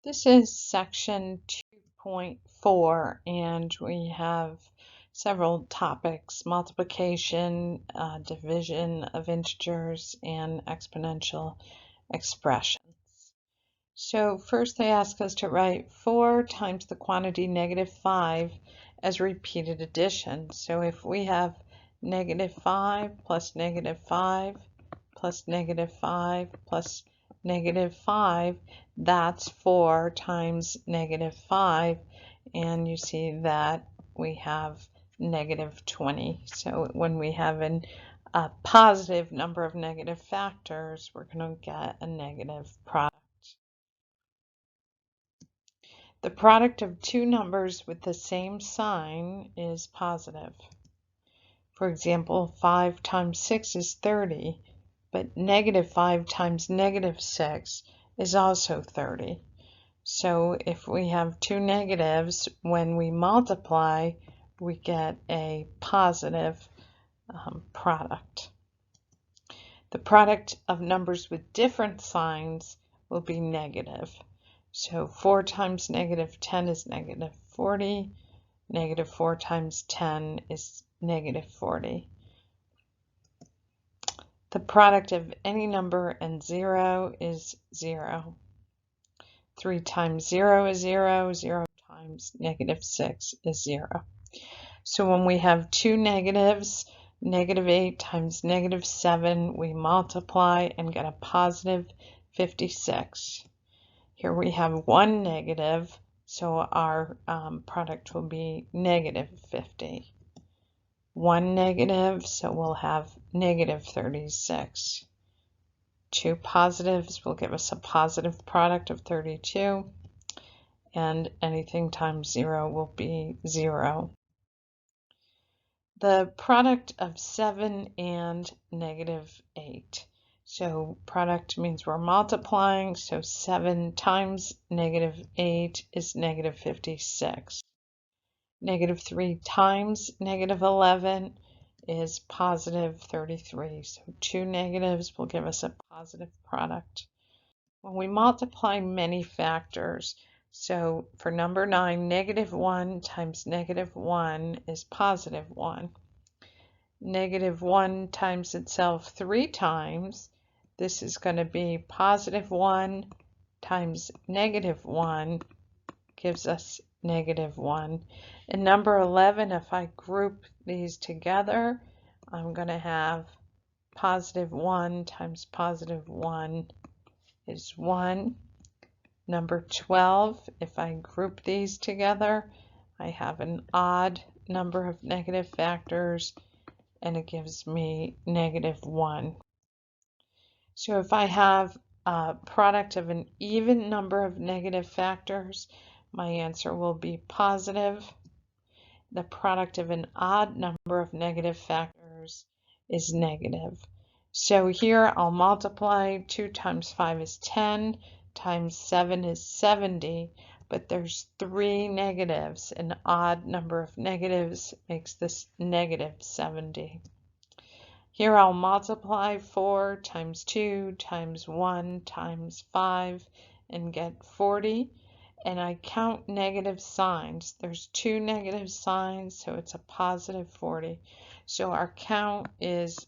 This is section 2.4, and we have several topics: multiplication, division of integers, and exponential expressions. So first they ask us to write 4 times the quantity -5 as repeated addition. So if we have -5 plus -5 plus -5 plus -5, that's 4 times -5, and you see that we have -20. So when we have a positive number of negative factors, we're going to get a negative product. The product of two numbers with the same sign is positive. For example, 5 times 6 is 30, but -5 times -6 is also 30. So if we have two negatives, when we multiply, we get a positive product. The product of numbers with different signs will be negative. So 4 times -10 is -40. -4 times 10 is -40. The product of any number and 0 is 0. 3 times 0 is 0. 0 times -6 is 0. So when we have two negatives, -8 times -7, we multiply and get a positive 56. Here we have one negative, so our product will be -50. One negative, so we'll have -36. Two positives will give us a positive product of 32, and anything times 0 will be 0. The product of 7 and -8. So product means we're multiplying, so 7 times -8 is -56. -3 times -11 is positive 33. So two negatives will give us a positive product. When we multiply many factors, so for number 9, -1 times -1 is positive 1. -1 times itself 3 times, this is going to be positive 1 times -1 gives us -1. And number 11, if I group these together, I'm going to have positive 1 times positive 1 is 1. Number 12, if I group these together, I have an odd number of negative factors, and it gives me -1. So if I have a product of an even number of negative factors, my answer will be positive. The product of an odd number of negative factors is negative. So here I'll multiply. 2 times 5 is 10, times 7 is 70, but there's 3 negatives. An odd number of negatives makes this -70. Here I'll multiply 4 times 2 times 1 times 5 and get 40. And I count negative signs. There's two negative signs, so it's a positive 40. So our count is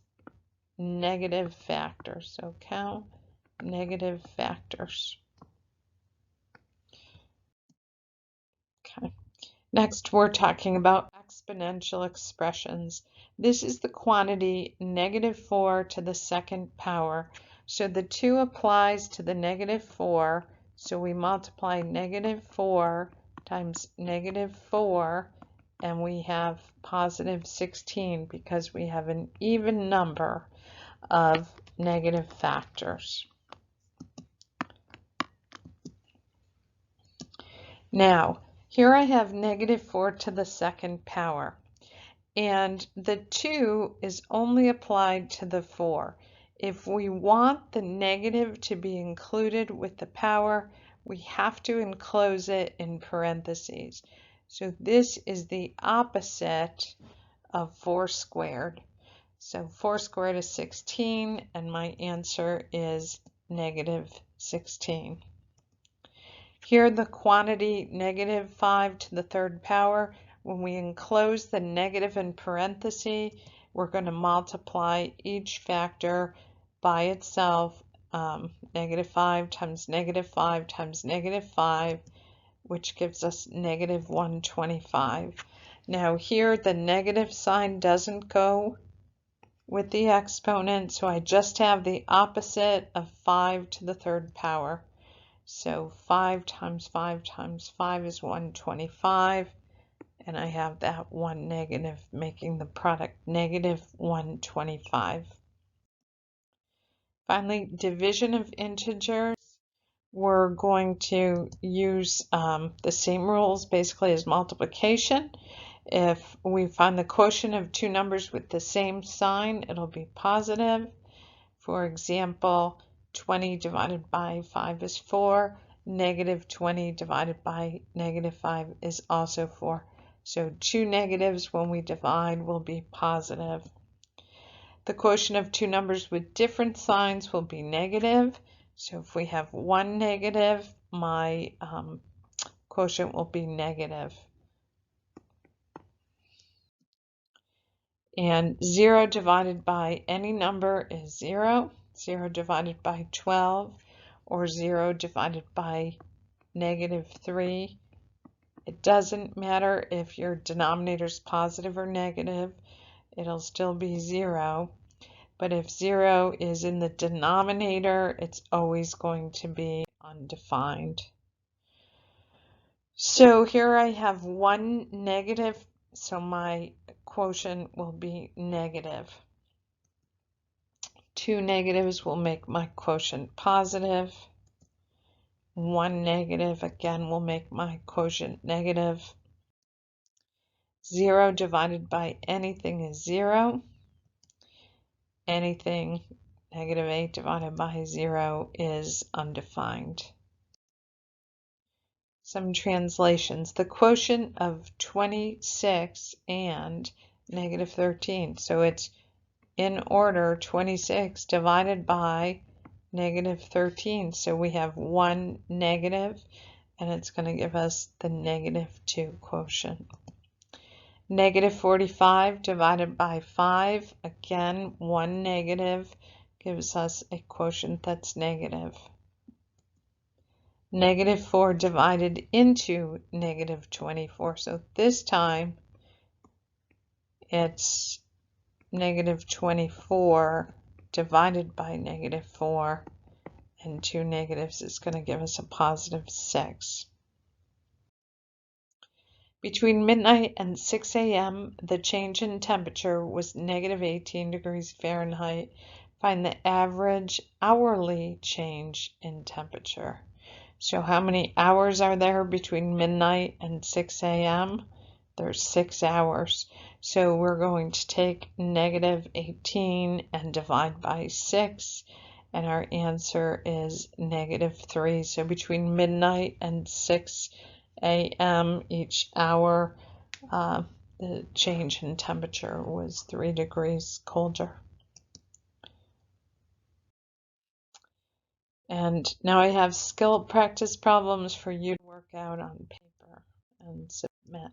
negative factors. So count negative factors. Okay. Next, we're talking about exponential expressions. This is the quantity -4 to the second power. So the 2 applies to the -4. So we multiply -4 times -4, and we have positive 16 because we have an even number of negative factors. Now, here I have -4 to the second power, and the 2 is only applied to the 4. If we want the negative to be included with the power, we have to enclose it in parentheses. So this is the opposite of 4 squared. So 4 squared is 16, and my answer is -16. Here the quantity negative 5 to the third power, when we enclose the negative in parentheses, we're going to multiply each factor by itself, negative 5 times negative 5 times negative 5, which gives us negative 125. Now here the negative sign doesn't go with the exponent, so I just have the opposite of 5 to the third power. So 5 times 5 times 5 is 125, and I have that one negative, making the product negative 125. Finally, division of integers. We're going to use the same rules basically as multiplication. If we find the quotient of two numbers with the same sign, it'll be positive. For example, 20 divided by 5 is 4. Negative 20 divided by negative 5 is also 4. So two negatives when we divide will be positive. The quotient of two numbers with different signs will be negative. So if we have one negative, my quotient will be negative. And 0 divided by any number is 0. 0 divided by 12, or 0 divided by negative 3. It doesn't matter if your denominator is positive or negative, it'll still be 0. But if 0 is in the denominator, it's always going to be undefined. So here I have one negative, so my quotient will be negative. Two negatives will make my quotient positive. One negative, again, will make my quotient negative. 0 divided by anything is 0. Anything negative 8 divided by 0 is undefined. Some translations. The quotient of 26 and negative 13. So it's in order 26 divided by negative 13. So we have one negative, and it's going to give us the negative 2 quotient. Negative 45 divided by 5, again, one negative gives us a quotient that's negative. Negative 4 divided into negative 24. So this time it's negative 24 divided by negative 4, and two negatives is going to give us a positive 6. Between midnight and 6 a.m., the change in temperature was negative 18 degrees Fahrenheit. Find the average hourly change in temperature. So how many hours are there between midnight and 6 a.m.? There's 6 hours. So we're going to take negative 18 and divide by 6, and our answer is negative 3. So between midnight and 6 a.m. each hour, the change in temperature was 3 degrees colder. And now I have skill practice problems for you to work out on paper and submit.